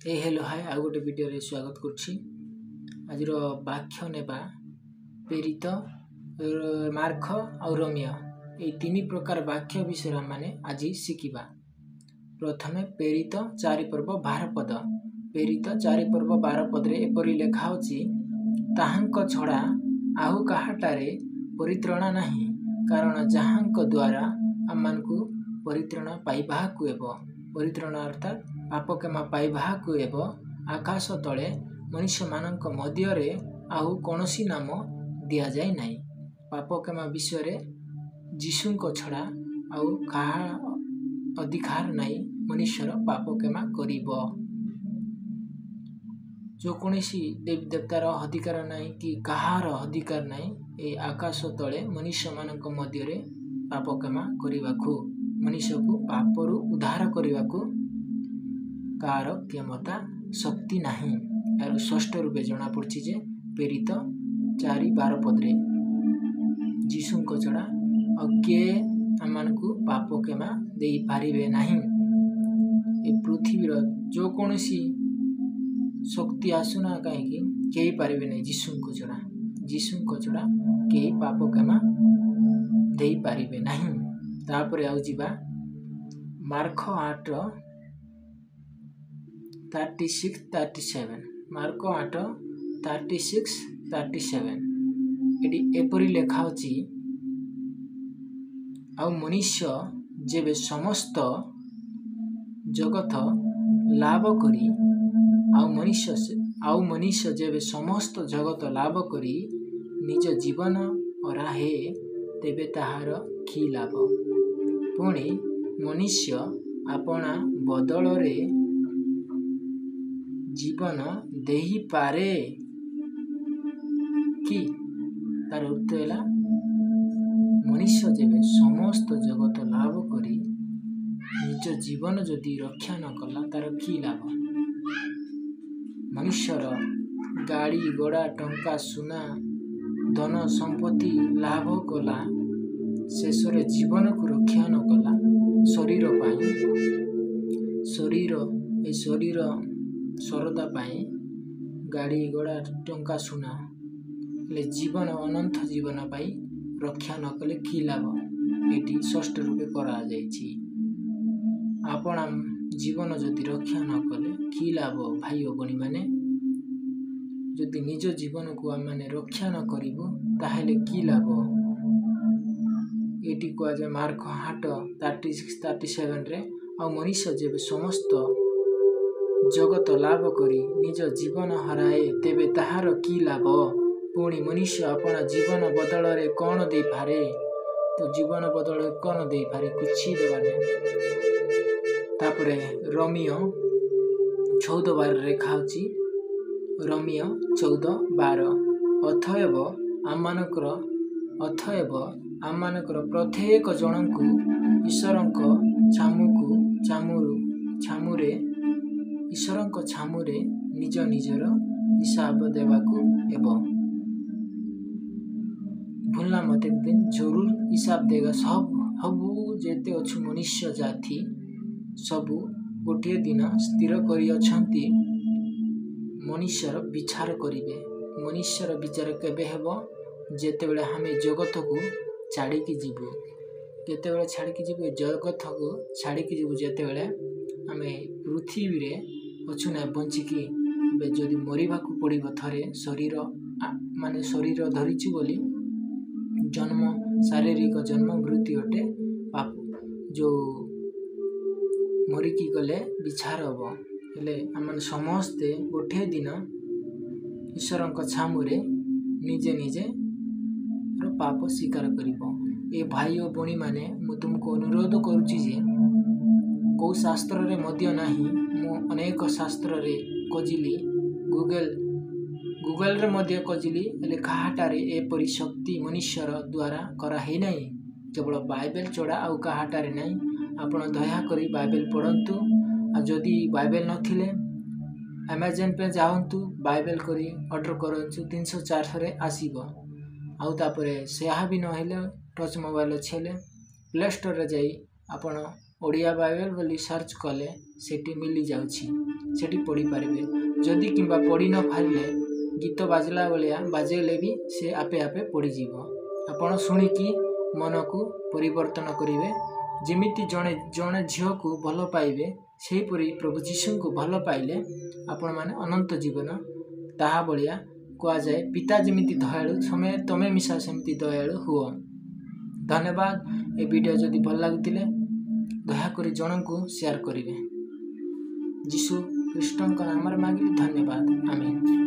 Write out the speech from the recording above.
Hello hi आ गोटे video रे स्वागत करछि। आजिर वाक्य नेबा प्रेरित मार्ख और रोमियो ए तीन प्रकार वाक्य विषय माने आज शिखिबा। प्रथमे प्रेरित 4 पर्व 12 पद। प्रेरित 4 पर्व 12 पद रे एपरि लेखा होछि, ताहांक छडा आउ काहाटारे परित्रण नाही, कारण जाहांक द्वारा आमानकु परित्रण पाइबाकु एबो। परित्रण अर्थात पाप क्षमा पाइबाकु एबो आकाश तले मनुष्य मानक मध्य रे आउ कोनोसी नाम दिया जाय नाही। पाप क्षमा विषय रे जीशुंक छडा आउ काहा अधिकार नाही मनुष्यर पाप क्षमा करिबो। जो कोनोसी देवी देवतार अधिकार नाही कि काहार अधिकार नाही ए आकाश तले मनुष्य मानक मध्य रे पाप क्षमा करिबाकु, मनुष्य को पापरु उद्धार करिबाकु कार क्षमता शक्ति नाही। यार षष्ठ रूपे जना पड़छि जे प्रेरित 4:12 पद रे जीशुंक छडा अके आमानकु पाप क्षमा देई पारिबे नाही। ए पृथ्वीर जो कोनोसी शक्ति आसुना काहेकि केही पारिबे नाही जीशुंक छडा केही पाप क्षमा देई पारिबे नाही। तापरे आउ जिबा मार्ख 8:36-37। मार्क 8:36-37 एटी एपरि लेखा होछि, आउ मनुष्य जेबे समस्त जगत लाभ करी आउ मनुष्य जेबे समस्त जगत लाभ करी निज जीवन हराहे तेबे ताहार की लाभ। पुणी मनुष्य अपना बदल रे जीवन देही पारे कि? तार अर्थ है मनुष्य जेबे समस्त जगत लाभ करी निज जीवन जदि रक्षा न कला तार की लाभ। मनुष्यर गाड़ी घोड़ा टंका सुना धन संपत्ति लाभ कला शेष रे जीवन को रक्षा न कला शरीर पाई शरीर सरदा पाई गाड़ी घोड़ा टंका सुना ले जीवन अनंत जीवन पाई रक्षा न कले की लाभ। एटी षष्ठ रूपे करा जायछि। आपण जीवन जदि रक्षा न कले की लाभ भाई भणी माने। जदि निज जीवन को माने रक्षा न करिबो ताहेले की लाभ। एटी को आज मार्क 8:36-37 रे आ मनुष्य जेबे समस्त जगत लाभ करी निज जीवन हराए तेबे ताहार की लाभ। पुणी मनुष्य अपना जीवन बदल रे कौन दे पारे? तो जीवन बदल कौन दे पारे? कुछ देवा नहीं। तापरे रोमियो 14:12 रेखा होछि, रोमियो 14:12 अथएव आमानकर प्रत्येक जनकु ईश्वरंक छामुरे निज निजर हिसाब देवाकू एवं भूलना मत एक दिन जरूर हिसाब देगा। सबू जेते अच्छु मनुष्य जाति सबू गोटे दिन स्थिर करी अछंती मनुष्यर विचार करिवे। मनुष्यर विचार केबे हेबो? जेतेबेले हमें जगत को छाड़ी की जीवु। केतेबेले छाड़ी की जीवु? जगत को छाड़ी की जीवु जेतेबेले हमें पृथ्वी रे अच्छु ना बंचिकी जदि मरिबा को पड़िबो। थरे शरीर माने शरीर धरिछु बोली जन्म शारीरिक जन्म मृत्यु अटे पाप जो मरिकी गले विचार हबो। हेले आमन समस्ते गोटे दिन ईश्वरंक छामुरे निजे निजे पाप स्वीकार करिबो। ए भाई और बणी माने मु तुमको अनुरोध करुछि जे को शास्त्र रे मध्य नाही, मु अनेक शास्त्र रे खोजिली, गूगल रे मध्य खोजिली, हेले काहाटारे एपरि शक्ति मनुष्यर द्वारा करा हे नाही। केवल बाइबल चढ़ा आउ काहाटारे नाही। आपण दया करी बाइबल पढ़ंतु। आ जदि बाइबल नथिले अमेजन पे जाओंतु, बाइबल करी ऑर्डर करंतु, 300-400 रे आसीबो। आउ तापरे सेहा भी नहेले टच मोबाइल छेले प्ले स्टोर रे जाई आपण ओडिया बाइबल बोली सर्च कले सेठी मिली जाउछि। ସେଠି ପଢ଼ିପାରିବେ। ଯଦି କିମ୍ବା ପଢ଼ି ନ ପାରିଲେ ଗୀତ ବାଜିଲା ଭଳିଆ ବାଜେଇଲେ ବି ସେ ଆପେ ଆପେ ପଡ଼ିଯିବ। ଆପଣ ଶୁଣିକି ମନକୁ ପରିବର୍ତ୍ତନ କରିବେ। ଯେମିତି ଜଣେ ଝିଅକୁ ଭଲ ପାଇବେ ସେହିପରି ପ୍ରଭୁ ଯୀଶୁଙ୍କୁ ଭଲ ପାଇଲେ ଆପଣମାନେ ଅନନ୍ତ ଜୀବନ ତାହା ଭଳିଆ କୁହାଯାଏ। ପିତା ଯେମିତି ଦୟାଳୁ ତମେ ମିଶା ସେମିତି ଦୟାଳୁ ହୁଅ। ଧନ୍ୟବାଦ। ଏ ଭିଡ଼ିଓ ଯଦି ଭଲ ଲାଗୁଥିଲେ ଦୟାକରି ଜଣଙ୍କୁ ସେୟାର କରିବେ। ଯୀଶୁ ଖ୍ରୀଷ୍ଟଙ୍କ ନାମରେ ମାଗିଲି, ଧନ୍ୟବାଦ। ଆମେନ୍।